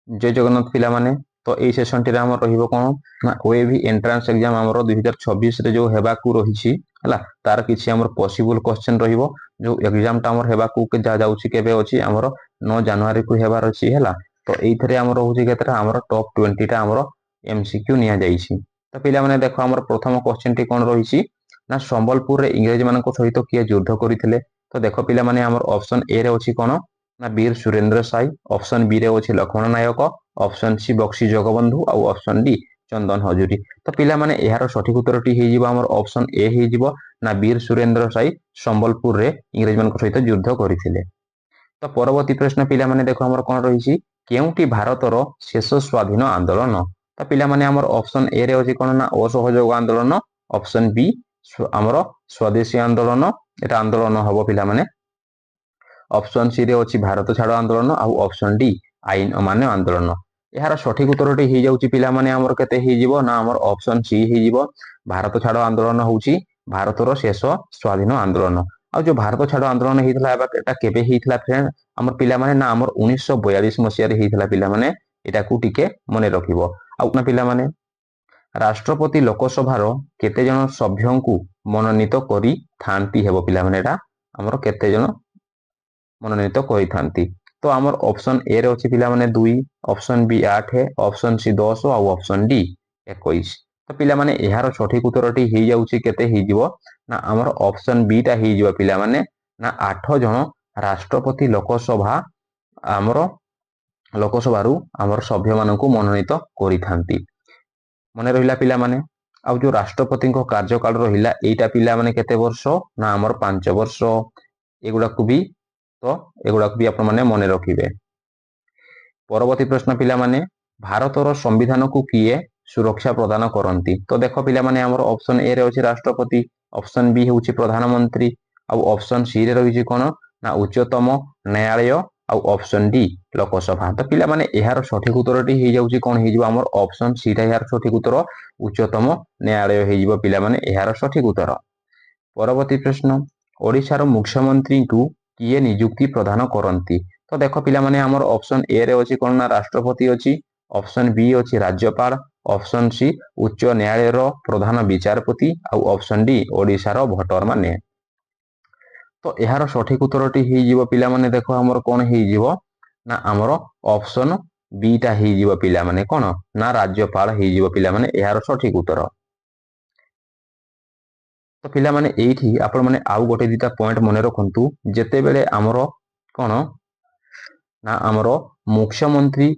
जय जगन्नाथ पिला माने। तो एई सेशन टी हमर रहिबो कोन ना ओएवी एंट्रेंस एग्जाम हमर 2026 रे जो हेबा को रहिछि हला तार किछि हमर पॉसिबल क्वेश्चन रहिबो जो एग्जाम टा हमर हेबा को के जा जाउछि केबे अछि हमर 9 जनवरी को हेबार अछि हला। तो एइथरे हमर होछि केतरा हमर टॉप 20 टा हमर एमसीक्यू निया जाइछि। तो पिला माने देखो हमर प्रथम क्वेश्चन टी कोन रहिछि ना संबलपुर रे इंग्रज मानको सहित किए युद्ध करिथिले। तो देखो पिला माने हमर ऑप्शन ए रे अछि कोन ना वीर सुरेंद्र साई, ऑप्शन बी रे अछि लक्ष्मण नायक, ऑप्शन सी बक्सी जगबंधु और ऑप्शन डी चंदन हजूरी। तो पिला माने एहार सठिक उत्तर टी हे जिवो हमर ऑप्शन ए हे जिवो ना वीर सुरेंद्र साई संबलपुर रे इंग्रज मानक सहित युद्ध करिथिले। तो परवर्ती प्रश्न पिला माने देखो हमर कोन रहिछि केउटी भारतर शेष स्वाधीन आंदोलन। तो पिला माने हमर ऑप्शन ए रे अछि कोन ना असहयोग आंदोलन, ऑप्शन बी हमर स्वदेशी आंदोलन एटा आंदोलन हबो पिला माने, ऑप्शन सी रे अछि भारत छाड़ आंदोलन और ऑप्शन डी आईन अमान्य आंदोलन। यार सठिक उत्तर टी हो जाउछि पिला माने हमर केते हे जिवो ना हमर ऑप्शन सी हे जिवो भारत छाड़ आंदोलन होउछि भारतर शेष स्वाधीन आंदोलन। आ जो भारत छाड़ आंदोलन हेइतला एटा केबे हेइतला फ्रेंड हमर पिला माने ना हमर 1942 मसिया रे हेइतला पिला माने एटा को टिके मने रखिबो। आ ना पिला माने राष्ट्रपति लोकसभा रो केते जन सभ्यों को मनोनीत करी थांती हेबो पिला माने एटा हमर केते जन मनोनीत करि थांती। तो आमर ऑप्शन ए रे अछि पिला माने 2, ऑप्शन बी 8, ऑप्शन सी 10 और ऑप्शन डी 21। तो पिला माने एहार सठिक उत्तर टी हे जाउछि केते हे जिवो ना आमर ऑप्शन बी टा हे जिवो पिला माने ना 8 जन राष्ट्रपति लोकसभा आमर लोकसभा रु आमर सभ्य मानकु मनोनीत करि थांती। मने रहिला पिला माने आ जो राष्ट्रपति को कार्यकाल रहिला एटा पिला माने केते वर्ष ना आमर 5 वर्ष। एगुडा को भी तो एगुडा भी आपण माने मने रखिबे। परवर्ती प्रश्न पिला माने भारतर संविधान को किए सुरक्षा प्रदान करंती। तो देखो पिला माने हमर ऑप्शन ए रे अछि राष्ट्रपति, ऑप्शन बी होछि प्रधानमंत्री और ऑप्शन सी रे रहिछि कोन ना उच्चतम न्यायालय और ऑप्शन डी लोकसभा। तो पिला माने एहार सठिक उत्तर टी हे जाउछि कोन हे जिवो हमर ऑप्शन सी टा एहार सठिक उत्तर उच्चतम न्यायालय हे जिवो पिला माने एहार सठिक उत्तर। परवर्ती प्रश्न ओडिशा रो मुख्यमंत्री को किए नियुक्ति प्रदान करंती। तो देखो पिला माने हमर ऑप्शन ए रे अछि कोन ना राष्ट्रपति अछि, ऑप्शन बी अछि राज्यपाल, ऑप्शन सी उच्च न्यायालय रो प्रधान विचारपति और ऑप्शन डी ओडिशा रो भोटर माने। तो एहार सठिक उत्तर टी हे जिवो पिला माने देखो हमर कोन हे जिवो ना हमर ऑप्शन बी टा हे जिवो पिला माने कोन ना राज्यपाल हे जिवो पिला माने एहार सठिक उत्तर। तो पिला माने एठी आपण माने आउ गोटे दिता पॉइंट मने रखंतु जेते बेले हमर कोन ना हमर मुख्यमंत्री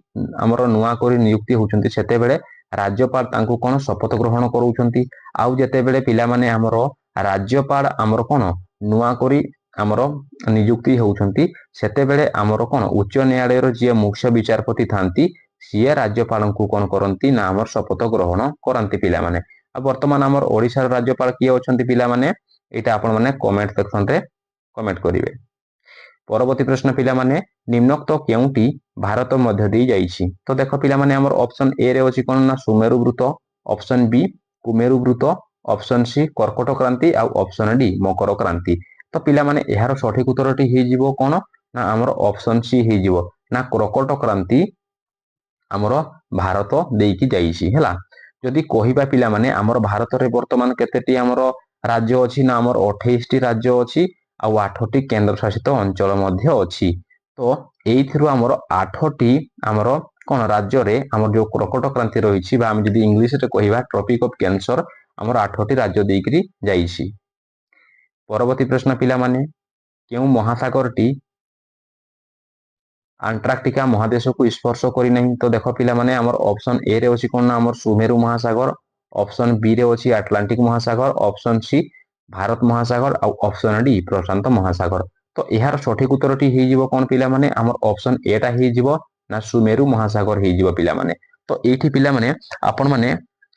हमर नुआ करी नियुक्ति होउचंती सेते बेले राज्यपाल तांको कोन शपथ ग्रहण करूचंती। आउ जेते बेले पिला माने हमर राज्यपाल हमर कोन नुआ करी हमर नियुक्ति होउचंती सेते बेले हमर कोन उच्च न्यायालय रो जे मुख्य विचारपति थांती सिए राज्यपाल को कोन करंती ना हमर शपथ ग्रहण करंती पिला माने। आ वर्तमान हमर ओडिसा राज्यपाल किए अछंती पिला माने एटा आपण माने कमेंट सेक्शन रे कमेंट करिवे। परवर्ती प्रश्न पिला माने निम्नोक्त केउटी भारत मध्य दे जाइछि। तो देखो पिला माने हमर ऑप्शन ए रे अछि कोन ना सुमेरु वृत्त, ऑप्शन बी कुमेरु वृत्त, ऑप्शन सी कर्कट क्रांति और ऑप्शन डी मकर क्रांति। तो पिला माने एहार सठिक उत्तर टी हे जिवो कोन ना हमर ऑप्शन सी हे जिवो ना कर्कट क्रांति हमर भारत देकी जाइछि हला। जदि कहिबा पिला माने हमर भारत रे वर्तमान केतेटी हमर राज्य अछि ना हमर 28 टी राज्य अछि आ 8 टी केंद्र शासित अंचल मध्य अछि। तो एइथिरु हमर 8 टी हमर कोन राज्य रे हमर जो कर्कट क्रांति रहिछि बा हम जदि इंग्लिश रे कहिबा ट्रॉपिक ऑफ कैंसर हमर 8 टी राज्य देकरी जाइछि। परवर्ती प्रश्न पिला माने केउ महासागर टी अंटार्कटिका महादेश को स्पर्श करी नहीं। तो देखो पिला माने हमर ऑप्शन ए रे अछि कोन ना हमर सुमेरु महासागर, ऑप्शन बी रे अछि अटलांटिक महासागर, ऑप्शन सी भारत महासागर और ऑप्शन डी प्रशांत महासागर। तो एहार सठिक उत्तर टी हे जिवो कोन पिला माने हमर ऑप्शन ए टा हे जिवो ना सुमेरु महासागर हे जिवो पिला माने। तो एठी पिला माने आपण माने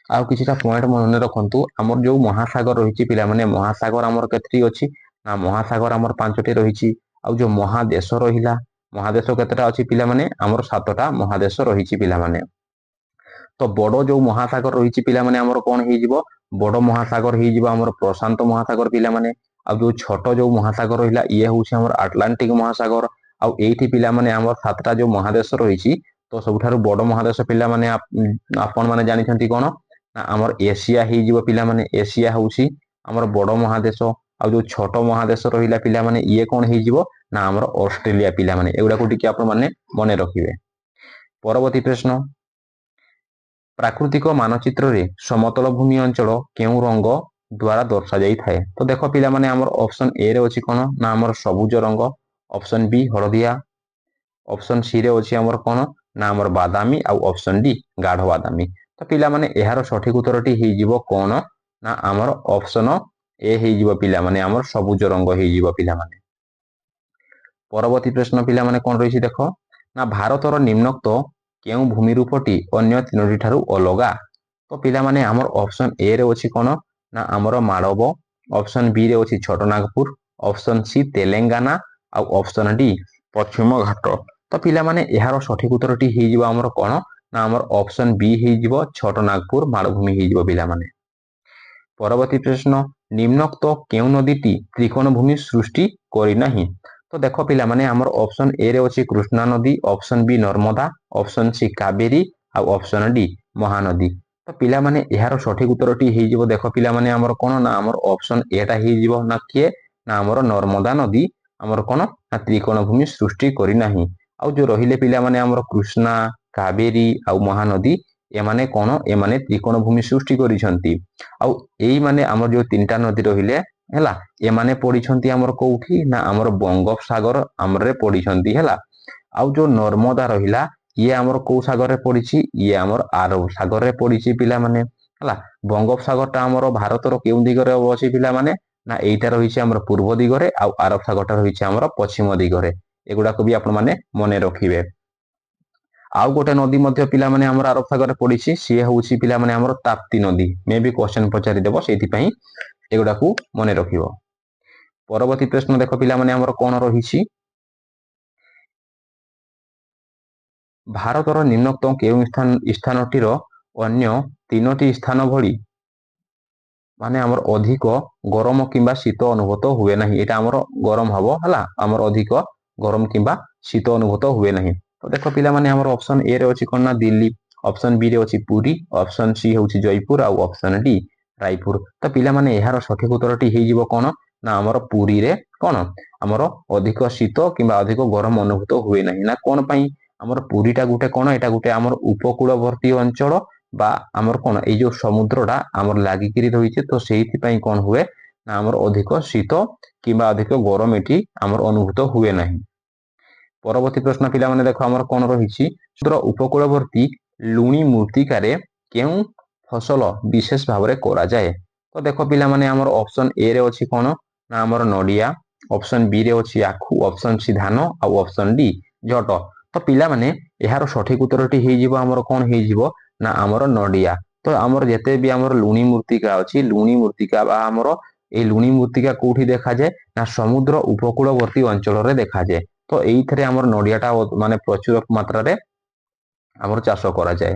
आउ किछिटा पॉइंट मने रखंतु हमर जो महासागर रहिछि पिला माने महासागर हमर केतरी अछि ना महासागर हमर 5 टी रहिछि। आउ जो महादेश रहिला महादेश केतटा अछि पिला माने हमर 7टा महादेश रहिछि पिला माने। तो बड़ जो महासागर रहिछि पिला माने हमर कोन हे जिवो बड़ महासागर हे जिवो हमर प्रशांत महासागर पिला माने। आ जो छोट जो महासागर रहिला ये होछि हमर अटलांटिक महासागर। आ एठी पिला माने हमर 7टा जो महादेश रहिछि तो सबुठारु बड़ महादेश पिला माने आपण माने जानिछंती कोन ना हमर एशिया ही जीव पिला माने एशिया होउची हमर बड़ महादेश आ जो छोट महादेश रहिला पिला माने ये कोन ही जीव ना हमर ऑस्ट्रेलिया पिला माने एगुडा को टिके आपण माने मने रखिबे। परवर्ती प्रश्न प्राकृतिक मानचित्र रे समतल भूमि अंचल केउ रंग द्वारा दर्शा जाई थाए। तो देखो पिला माने हमर ऑप्शन ए रे अछि कोन ना हमर सबुज रंग, ऑप्शन बी हळदिया, ऑप्शन सी रे अछि हमर कोन ना हमर बादामी आ ऑप्शन डी गाढ़ बादामी। तो पिला माने एहार सठिक उत्तरटी हे जीवो कोन ना हमर ऑप्शन ए हे जीवो पिला माने हमर सबुज रंग हे जीवो पिला माने। परवर्ती प्रश्न पिला माने कोन रहिछि देखो ना भारतर निम्नोक्त केउ भूमि रूपटी अन्य तीनोटी ठारू अलगा। तो पिला माने हमर ऑप्शन ए रे अछि कोन ना हमर माळव, ऑप्शन बी रे अछि छोटनागपुर, ऑप्शन सी तेलंगाना आ ऑप्शन डी पश्चिम घाट। तो पिला माने एहार सठिक उत्तरटी हे जीवो हमर कोन ना हमर ऑप्शन बी हे जीवो छोटनागपुर माळभूमि हे जीवो पिला माने। परवर्ती प्रश्न निम्नोक्त केउ नदीटी त्रिकोण भूमि सृष्टि करि नाही। तो देखो पिला माने हमर ऑप्शन ए रे अछि कृष्णा नदी, option B Narmada, option C Kaveri आ ऑप्शन डी महानदी। तो पिला माने एहार सठिक उत्तरटी हे जीवो देखो पिला माने हमर कोन ना हमर ऑप्शन ए टा हे जीवो ना के ना हमर नर्मदा नदी हमर कोन ना त्रिकोण भूमि सृष्टि करि नाही। आ जो रहिले पिला माने हमर कृष्णा, कावेरी आ महानदी एमाने कोन एमाने त्रिकोण भूमि सृष्टि करिसंती। आ एई माने हमर जो तीनटा नदी रहिले हैला एमाने पडिछंती हमर कोउठी ना हमर बंगोपसागर हमरे पडिछंती हैला। आ जो नर्मदा रहिला ये हमर को सागर रे पडिछि ये हमर अरब सागर रे पडिछि पिला माने हैला। बंगोपसागर टा हमर भारतर केउ दिगरे अछि पिला माने ना एइटा रहिछि हमर पूर्व दिगरे आ अरब सागर टा रहिछि हमर पश्चिम दिगरे। एगुडा को भी आपण माने मने रखिबे। आउ गोटे नदी मध्य पिला माने हमर अरब सागर रे पडिछि से होउछि पिला माने हमर ताप्ती नदी। मे भी क्वेश्चन पचारि देबो सेति पई एगुडा को मने रखिबो। परवर्ती प्रश्न देखो पिला माने हमर कोन रहिछि भारतर निम्नोक्त केउ स्थानटीर अन्य तीनोटी स्थान भली माने हमर अधिक गरम किंबा शीत अनुभूत हुए नाही। एटा हमर गरम हबो हला हमर अधिक गरम किंबा शीत अनुभूत हुए नाही। तो देखो पिला माने हमर ऑप्शन ए रे अछि कोन ना दिल्ली, ऑप्शन बी रे अछि पुरी, ऑप्शन सी होउछि जयपुर आ ऑप्शन डी रायपुर। तो पिला माने एहार सठिक उत्तरटी हे जीवो कोन ना हमर पुरी रे कोन हमर अधिक शीत किंबा अधिक गरम अनुभूत हुए नाही। ना कोन पई हमर पुरीटा गुटे कोन एटा गुटे हमर उपकूलवर्ती अंचल बा हमर कोन ए जो समुद्रटा हमर लागिकिरी रहिছে। तो सेहिति पई कोन हुए ना हमर अधिक शीत किंबा अधिक गरम एठी हमर अनुभूत हुए नाही। परवर्ती प्रश्न पिला माने देखो हमर कोन रहिछि समुद्र उपकूलवर्ती लुणी मृत्तिकारे केउ फसल विशेष भाबरे करा जाय। तो देखो पिला माने हमर ऑप्शन ए रे अछि कोन ना हमर नडिया, ऑप्शन बी रे अछि आखु, ऑप्शन सी धान आ ऑप्शन डी जट। तो पिला माने एहार सठिक उत्तरटी हे जीवो हमर कोन हे जीवो ना हमर नडिया। तो हमर जेते भी हमर लुणी मृत्तिका अछि लुणी मृत्तिका बा हमर ए लुणी मृत्तिका कोठी देखा जाय ना समुद्र उपकूलवर्ती अंचल रे देखा जाय। तो एइथरे हमर नडियाटा माने प्रचुर मात्रा रे हमर चाष करा जाय।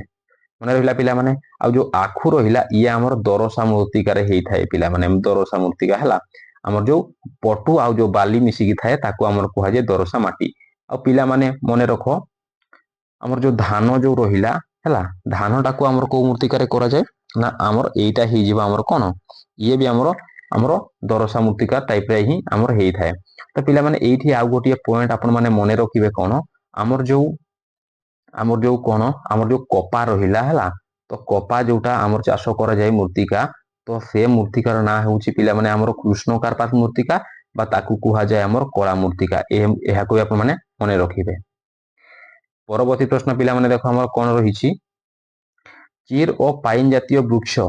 माने रहिला पिला माने आ जो आखु रहिला ये हमर दरसा मृत्तिका रे हेइ थाए पिला माने दरसा मृत्तिका हला हमर जो पटु आ जो बाली मिसी कि थाए ताको हमर कुहा जे दरसा माटी। आ पिला माने मने रखो हमर जो धान जो रहिला हला धान टाको हमर को मृत्तिका रे करा जाय ना हमर एइटा हेइ जिवो हमर कोन ये भी हमर दरसा मृत्तिका टाइप रे ही हमर हेइ थाए। तो पिला माने एइठी आ गोटिए पॉइंट आपण माने मने रखिबे कोन हमर जो कोन हमर जो कपा रहिला हला। तो कपा जोटा हमर चाष करा जाय मृत्तिका तो से मृत्तिकार ना होउछि पिला माने हमर कृष्ण कार्पास मृत्तिका बा ताकू कुहा जाय हमर कला मृत्तिका। एहा को आपण माने मने रखिबे। परवर्ती प्रश्न पिला माने देखो हमर कोन रहिछि चीर ओ पाइन जातीय वृक्ष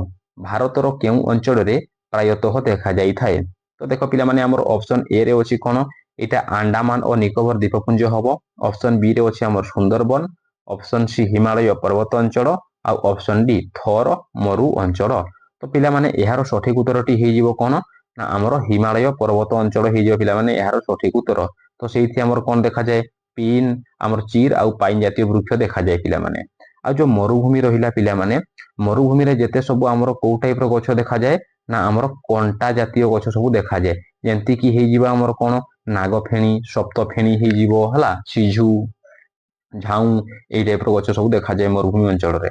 भारतर केउ अंचल रे प्रायतः देखा जाय थाए। तो देखो पिला माने हमर ऑप्शन ए रे अछि कोन एटा अंडमान और निकोबर द्वीपपुंज हबो, ऑप्शन बी रे अछि हमर सुंदरबन, ऑप्शन सी हिमालय पर्वत अंचल आ ऑप्शन डी थर मरु अंचल। तो पिला माने एहार सठिक उत्तरटी हे जीवो कोन ना हमर हिमालय पर्वत अंचल हे जीवो पिला माने एहार सठिक उत्तर। तो सेइथि हमर कोन देखा जाय पिन हमर चीर आ पाइन जातीय वृक्ष देखा जाय पिला माने। आ जो मरुभूमि रहिला पिला माने मरुभूमि रे जेते सब हमर को टाइप रो गछ देखा जाय ना हमर कंटा जातीय गछ सब देखा जाय। जेंति कि हे जीवो हमर कोन नागफेणी, सप्तफेणी हे जीवो हला सिझु ଝାଉଁ ଏଇ ଟାଇପର ଗଛ ସବୁ ଦେଖାଯାଏ ମରୁଭୂମି ଅଞ୍ଚଳରେ।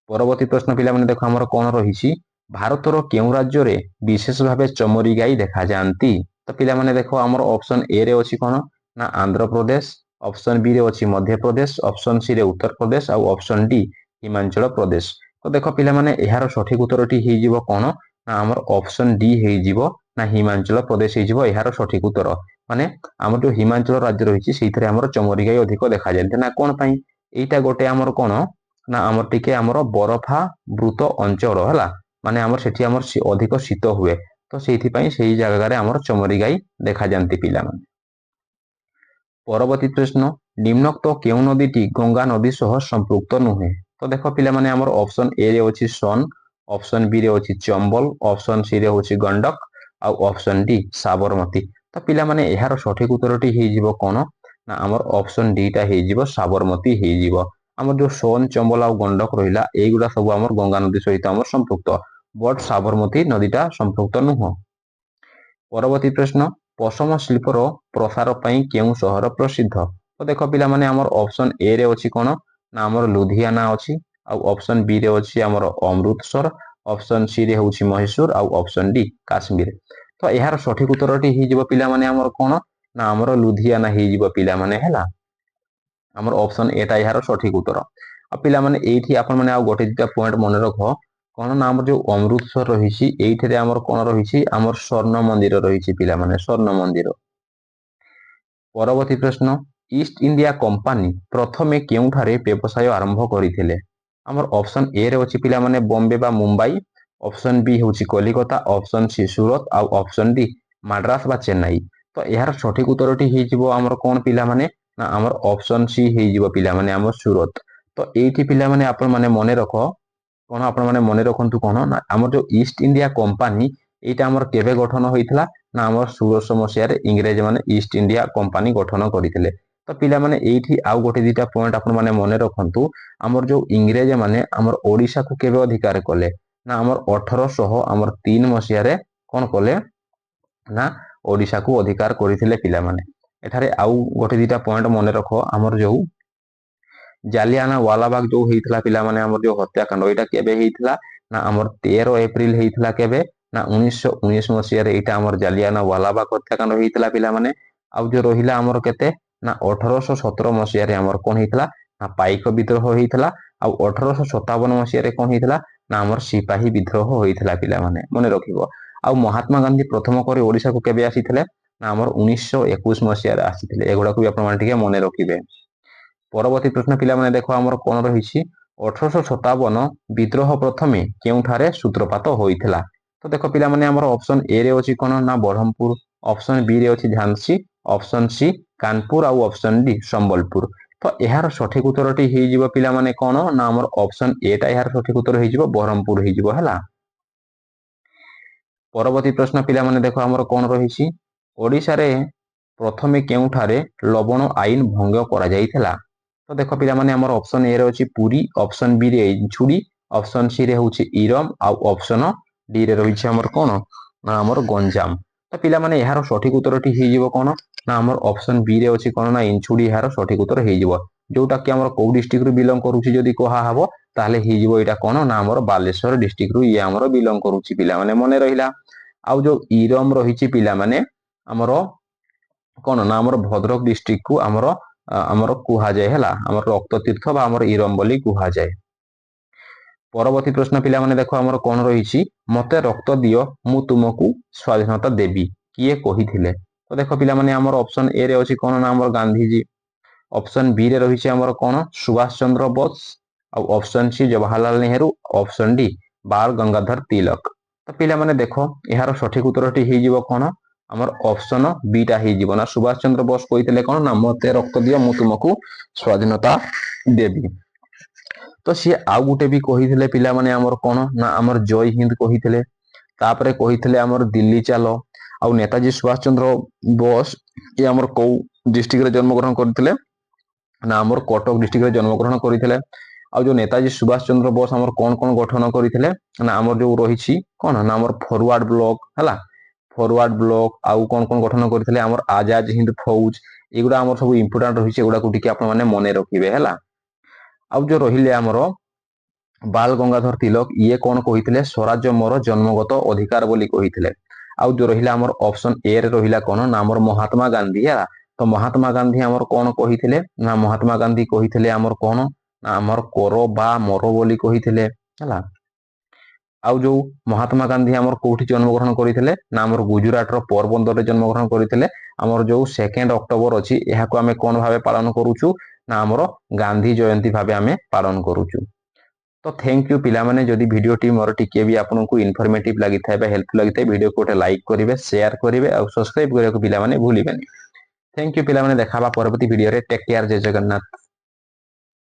ପରବର୍ତ୍ତୀ ପ୍ରଶ୍ନ ପିଲାମାନେ ଦେଖ ଆମର କଣ ରହିଛି, ଭାରତର କେଉଁ ରାଜ୍ୟରେ ବିଶେଷ ଭାବେ ଚମରି ଗାଈ ଦେଖାଯାଆନ୍ତି? ତ ପିଲାମାନେ ଦେଖ ଆମର ଅପସନ ଏ ରେ ଅଛି କଣ ନା ଆନ୍ଧ୍ରପ୍ରଦେଶ, ଅପସନ ବି ରେ ଅଛି ମଧ୍ୟପ୍ରଦେଶ, ଅପସନ ସି ରେ ଉତ୍ତରପ୍ରଦେଶ ଆଉ ଅପସନ ଡି ହିମାଚଳ ପ୍ରଦେଶ। ତ ଦେଖ ପିଲାମାନେ ଏହାର ସଠିକ ଉତ୍ତରଟି ହେଇଯିବ କଣ ନା ଆମର ଅପସନ ଡି ହେଇଯିବ ନା ହିମାଚଳ ପ୍ରଦେଶ ହେଇଯିବ ଏହାର ସଠିକ ଉତ୍ତର। ମାନେ ଆମର ଯୋଉ ହିମାଚଳ ରାଜ୍ୟ ରହିଛି ସେଇଥିରେ ଆମର ଚମରି ଗାଈ ଅଧିକ ଦେଖାଯାଆନ୍ତି। ନା କଣ ପାଇଁ? ଏଇଟା ଗୋଟେ ଆମର କଣ ନା ଆମର ଟିକେ ଆମର ବରଫା ବୃତ ଅଞ୍ଚଳ ହେଲା, ମାନେ ଆମର ସେଠି ଆମର ଅଧିକ ଶୀତ ହୁଏ, ତ ସେଇଥିପାଇଁ ସେଇ ଜାଗାରେ ଆମର ଚମରି ଗାଈ ଦେଖାଯାଆନ୍ତି ପିଲାମାନେ। ପରବର୍ତ୍ତୀ ପ୍ରଶ୍ନ, ନିମ୍ନୋକ୍ତ କେଉଁ ନଦୀଟି ଗଙ୍ଗା ନଦୀ ସହ ସମ୍ପୃକ୍ତ ନୁହେଁ? ତ ଦେଖ ପିଲାମାନେ ଆମର ଅପସନ ଏ ରେ ଅଛି ସୋନ, ଅପସନ ବି ରେ ଅଛି ଚମ୍ବଲ, ଅପସନ ସି ରେ ହଉଛି ଗଣ୍ଡକ ଆଉ ଅପସନ ଡି ସାବରମତୀ। ତ ପିଲାମାନେ ଏହାର ସଠିକ ଉତ୍ତରଟି ହେଇଯିବ କଣ ନା ଆମର ଅପସନ ଡି ଟା ହେଇଯିବ ସାବରମତୀ ହେଇଯିବ। ଆମର ଯୋଉ ସୋନ, ଚମ୍ବଲ ଆଉ ଗଣ୍ଡକ ରହିଲା ଏଇଗୁଡା ସବୁ ଆମର ଗଙ୍ଗା ନଦୀ ସହିତ ଆମର ସମ୍ପୃକ୍ତ, ବଟ ସାବରମତୀ ନଦୀଟା ସମ୍ପୃକ୍ତ ନୁହଁ। ପରବର୍ତ୍ତୀ ପ୍ରଶ୍ନ, ପଶମ ଶିଳ୍ପର ପ୍ରସାର ପାଇଁ କେଉଁ ସହର ପ୍ରସିଦ୍ଧ? ତ ଦେଖ ପିଲାମାନେ ଆମର ଅପସନ ଏ ରେ ଅଛି କଣ ନା ଆମର ଲୁଧିଆନା ଅଛି, ଆଉ ଅପସନ ବି ରେ ଅଛି ଆମର ଅମୃତସର, ଅପସନ ସି ରେ ହଉଛି ମହୀଶୂର ଆଉ ଅପସନ ଡି କାଶ୍ମୀର। ତ ଏହାର ସଠିକ ଉତ୍ତରଟି ହେଇଯିବ ପିଲାମାନେ ଆମର କଣ ନା ଆମର ଲୁଧିଆନା ହେଇଯିବ ପିଲାମାନେ ହେଲା। ଆମର ଅପସନ ଏଟା ଏହାର ସଠିକ ଉତ୍ତର। ଆଉ ପିଲାମାନେ ଏଇଠି ଆପଣ ମାନେ ଆଉ ଗୋଟେ ଦିଟା ପଏଣ୍ଟ ମନେ ରଖ, କଣ ନା ଆମର ଯୋଉ ଅମୃତସର ରହିଛି ଏଇଥିରେ ଆମର କଣ ରହିଛି ଆମର ସ୍ୱର୍ଣ୍ଣ ମନ୍ଦିର ରହିଛି ପିଲାମାନେ, ସ୍ୱର୍ଣ୍ଣ ମନ୍ଦିର। ପରବର୍ତ୍ତୀ ପ୍ରଶ୍ନ, ଇଷ୍ଟ ଇଣ୍ଡିଆ କମ୍ପାନୀ ପ୍ରଥମେ କେଉଁଠାରେ ବ୍ୟବସାୟ ଆରମ୍ଭ କରିଥିଲେ? ଆମର ଅପସନ ଏ ରେ ଅଛି ପିଲାମାନେ ବମ୍ବେ ବା ମୁମ୍ବାଇ, ଅପସନ ବି ହେଉଛି କଲିକତା, ଅପସନ ସି ସୁରତ ଆଉ ଅପସନ ଡି ମାଡ୍ରାସ ବା ଚେନ୍ନାଇ। ତ ଏହାର ସଠିକ ଉତ୍ତରଟି ହେଇଯିବ ଆମର କଣ ପିଲାମାନେ ନା ଆମର ଅପସନ ସି ହେଇଯିବ ପିଲାମାନେ ଆମର ସୁରତ। ତ ଏଇଠି ପିଲାମାନେ ଆପଣ ମାନେ ମନେ ରଖ କଣ, ଆପଣ ମାନେ ମନେ ରଖନ୍ତୁ କଣ ନା ଆମର ଯୋଉ ଇଷ୍ଟ ଇଣ୍ଡିଆ କମ୍ପାନୀ ଏଇଟା ଆମର କେବେ ଗଠନ ହୋଇଥିଲା ନା ଆମର 1600 ମସିହାରେ ଇଂରେଜ ମାନେ ଇଷ୍ଟ ଇଣ୍ଡିଆ କମ୍ପାନୀ ଗଠନ କରିଥିଲେ। ତ ପିଲାମାନେ ଏଇଠି ଆଉ ଗୋଟେ ଦିଟା ପଏଣ୍ଟ ଆପଣ ମାନେ ମନେ ରଖନ୍ତୁ, ଆମର ଯୋଉ ଇଂରେଜ ମାନେ ଆମର ଓଡିଶାକୁ କେବେ ଅଧିକାର କଲେ ନା ଆମର 1803 ମସିହାରେ କଣ କଲେ ନା ଓଡିଶାକୁ ଅଧିକାର କରିଥିଲେ ପିଲାମାନେ। ଏଠାରେ ଆଉ ଗୋଟେ ଦିଟା ପଏଣ୍ଟ ମନେ ରଖ, ଆମର ଯୋଉ ଜାଲିଆନା ୱାଲାବାଗ ଯୋଉ ହେଇଥିଲା ପିଲାମାନେ ଆମର ଯୋଉ ହତ୍ୟାକାଣ୍ଡ ଏଇଟା କେବେ ହେଇଥିଲା ନା ଆମର 13 ଏପ୍ରିଲ ହେଇଥିଲା କେବେ ନା 1919 ମସିହାରେ ଏଇଟା ଆମର ଜାଲିଆନା ୱାଲାବାଗ ହତ୍ୟାକାଣ୍ଡ ହେଇଥିଲା ପିଲାମାନେ। ଆଉ ଯୋଉ ରହିଲା ଆମର କେତେ ନା 1817 ମସିହାରେ ଆମର କଣ ହେଇଥିଲା ନା ପାଇକ ବିଦ୍ରୋହ ହେଇଥିଲା, ଆଉ 1857 ମସିହାରେ କଣ ହେଇଥିଲା ନା ଆମର ସିପାହୀ ବିଦ୍ରୋହ ହୋଇଥିଲା ପିଲାମାନେ ମନେ ରଖିବ। ଆଉ ମହାତ୍ମା ଗାନ୍ଧୀ ପ୍ରଥମ କରି ଓଡିଶାକୁ କେବେ ଆସିଥିଲେ ନା ଆମର 1921 ମସିହାରେ ଆସିଥିଲେ। ଏଗୁଡାକୁ ବି ଆପଣ ଟିକେ ମନେ ରଖିବେ। ପରବର୍ତ୍ତୀ ପ୍ରଶ୍ନ ପିଲାମାନେ ଦେଖ ଆମର କଣ ରହିଛି, 1857 ବିଦ୍ରୋହ ପ୍ରଥମେ କେଉଁଠାରେ ସୂତ୍ରପାତ ହୋଇଥିଲା? ତ ଦେଖ ପିଲାମାନେ ଆମର ଅପସନ ଏ ରେ ଅଛି କଣ ନା ବ୍ରହ୍ମପୁର, ଅପସନ ବି ରେ ଅଛି ଝାନ୍ସୀ, ଅପସନ ସି କାନପୁର ଆଉ ଅପସନ ଡି ସମ୍ବଲପୁର। ତ ଏହାର ସଠିକ ଉତ୍ତରଟି ହେଇଯିବ ପିଲାମାନେ କଣ ନା ଆମର ଅପସନ ଏ ଟା ଏହାର ସଠିକ ଉତ୍ତର ହେଇଯିବ ବ୍ରହ୍ମପୁର ହେଇଯିବ ହେଲା। ପରବର୍ତ୍ତୀ ପ୍ରଶ୍ନ ପିଲାମାନେ ଦେଖ ଆମର କଣ ରହିଛି, ଓଡିଶାରେ ପ୍ରଥମେ କେଉଁଠାରେ ଲବଣ ଆଇନ ଭଙ୍ଗ କରାଯାଇଥିଲା? ତ ଦେଖ ପିଲାମାନେ ଆମର ଅପସନ ଏ ରେ ଅଛି ପୁରୀ, ଅପସନ ବି ରେ ଇଞ୍ଚୁଡି, ଅପସନ ସି ରେ ହଉଛି ଇରମ ଆଉ ଅପସନ ଡି ରେ ରହିଛି ଆମର କଣ ନା ଆମର ଗଞ୍ଜାମ। ତ ପିଲାମାନେ ଏହାର ସଠିକ ଉତ୍ତରଟି ହେଇଯିବ କଣ ନା ଆମର ଅପସନ ବି ରେ ଅଛି କଣ ନା ଇଞ୍ଚୁଡି ଏହାର ସଠିକ ଉତ୍ତର ହେଇଯିବ। ଯୋଉଟା କି ଆମର କୋଉ ଡିଷ୍ଟ୍ରିକ୍ଟ ରୁ ବିଲଙ୍ଗ କରୁଛି ଯଦି କୁହାହବ ତାହେଲେ ହେଇଯିବ ଏଇଟା କଣ ନା ଆମର ବାଲେଶ୍ୱର ଡିଷ୍ଟ୍ରିକ୍ଟ ରୁ ଇଏ ଆମର ବିଲଙ୍ଗ କରୁଛି ପିଲାମାନେ ମନେ ରହିଲା। ଆଉ ଯୋଉ ଇରମ ରହିଛି ପିଲାମାନେ ଆମର କଣ ନା ଆମର ଭଦ୍ରକ ଡିଷ୍ଟ୍ରିକ୍ଟ କୁ ଆମର କୁହାଯାଏ ହେଲା, ଆମର ରକ୍ତ ତୀର୍ଥ ବା ଆମର ଇରମ ବୋଲି କୁହାଯାଏ। ପରବର୍ତ୍ତୀ ପ୍ରଶ୍ନ ପିଲାମାନେ ଦେଖ ଆମର କଣ ରହିଛି, ମତେ ରକ୍ତ ଦିଅ ମୁଁ ତୁମକୁ ସ୍ଵାଧୀନତା ଦେବି କିଏ କହିଥିଲେ? ତ ଦେଖ ପିଲାମାନେ ଆମର ଅପସନ ଏ ରେ ଅଛି କଣ ନା ଆମର ଗାନ୍ଧୀଜୀ, ଅପସନ ବି ରେ ରହିଛି ଆମର କଣ ସୁଭାଷ ଚନ୍ଦ୍ର ବୋଷ, ଆଉ option C Jawaharlal Nehru, option D ବାଳ ଗଙ୍ଗାଧର ତିଲକ। ତ ପିଲାମାନେ ଦେଖ ଏହାର ସଠିକ ଉତ୍ତରଟି ହେଇଯିବ କଣ ଆମର ଅପସନ ବି ଟା ହେଇଯିବ, ନା ସୁଭାଷ ଚନ୍ଦ୍ର ବୋଷ କହିଥିଲେ କଣ ନା ମତେ ରକ୍ତ ଦିଅ ମୁଁ ତୁମକୁ ସ୍ଵାଧୀନତା ଦେବି। ତ ସିଏ ଆଉ ଗୋଟେ ବି କହିଥିଲେ ପିଲାମାନେ ଆମର କଣ ନା ଆମର ଜୟ ହିନ୍ଦ କହିଥିଲେ, ତାପରେ କହିଥିଲେ ଆମର ଦିଲ୍ଲୀ ଚାଲ। ଆଉ ନେତାଜୀ ସୁଭାଷ ଚନ୍ଦ୍ର ବୋଷ ଇଏ ଆମର କୋଉ ଡିଷ୍ଟ୍ରିକ୍ଟରେ ଜନ୍ମଗ୍ରହଣ କରିଥିଲେ ନା ଆମର କଟକ ଡିଷ୍ଟ୍ରିକ୍ଟରେ ଜନ୍ମଗ୍ରହଣ କରିଥିଲେ। ଆଉ ଯୋଉ ନେତାଜୀ ସୁଭାଷ ଚନ୍ଦ୍ର ବୋଷ ଆମର କଣ କଣ ଗଠନ କରିଥିଲେ ନା ଆମର ଯୋଉ ରହିଛି କଣ ନା ଆମର ଫରୱାର୍ଡ ବ୍ଲକ ହେଲା, ଫରୱାର୍ଡ ବ୍ଲକ ଆଉ କଣ କଣ ଗଠନ କରିଥିଲେ ଆମର ଆଜାଦ ହିନ୍ଦ ଫୌଜ, ଏଗୁଡ଼ା ଆମର ସବୁ ଇମ୍ପୋର୍ଟାଣ୍ଟ ରହିଛି, ଏଗୁଡ଼ାକୁ ଟିକେ ଆପଣମାନେ ମନେ ରଖିବେ ହେଲା। ଆଉ ଯୋଉ ରହିଲେ ଆମର ବାଲ ଗଙ୍ଗାଧର ତିଲକ, ଇଏ କଣ କହିଥିଲେ? ସ୍ୱରାଜ୍ୟ ମୋର ଜନ୍ମଗତ ଅଧିକାର ବୋଲି କହିଥିଲେ। ଆଉ ଯୋଉ ରହିଲା ଆମର ଅପସନ ଏ ରେ ରହିଲା କଣ ନା ଆମର ମହାତ୍ମା ଗାନ୍ଧୀ ହେଲା। ତ ମହାତ୍ମା ଗାନ୍ଧୀ ଆମର କଣ କହିଥିଲେ ନା ମହାତ୍ମା ଗାନ୍ଧୀ କହିଥିଲେ ଆମର କଣ ନା ଆମର କର ବା ମର ବୋଲି କହିଥିଲେ ହେଲା। ଆଉ ଯୋଉ ମହାତ୍ମା ଗାନ୍ଧୀ ଆମର କୋଉଠି ଜନ୍ମଗ୍ରହଣ କରିଥିଲେ ନା ଆମର ଗୁଜୁରାଟର ପୋରବନ୍ଦରରେ ଜନ୍ମଗ୍ରହଣ କରିଥିଲେ। ଆମର ଯୋଉ 2 ଅକ୍ଟୋବର ଅଛି ଏହାକୁ ଆମେ କଣ ଭାବେ ପାଳନ କରୁଛୁ ନା ଆମର ଗାନ୍ଧୀ ଜୟନ୍ତୀ ଭାବେ ଆମେ ପାଳନ କରୁଛୁ। ତ ଥ୍ୟାଙ୍କ ୟୁ ପିଲାମାନେ, ଯଦି ଭିଡ଼ିଓଟି ମୋର ଟିକେ ବି ଆପଣଙ୍କୁ ଇନଫର୍ମେଟିଭ ଲାଗିଥାଏ ବା ହେଲ୍ପଫୁଲ ଲାଗିଥାଏ ଭିଡ଼ିଓକୁ ଗୋଟେ ଲାଇକ୍ କରିବେ, ସେୟାର କରିବେ ଆଉ ସବସ୍କ୍ରାଇବ କରିବାକୁ ପିଲାମାନେ ଭୁଲିବେନି। ଥ୍ୟାଙ୍କ ୟୁ ପିଲାମାନେ, ଦେଖା ହେବା ପରବର୍ତ୍ତୀ ଭିଡ଼ିଓରେ। ଟେକ୍ କେୟାର, ଜୟ ଜଗନ୍ନାଥ।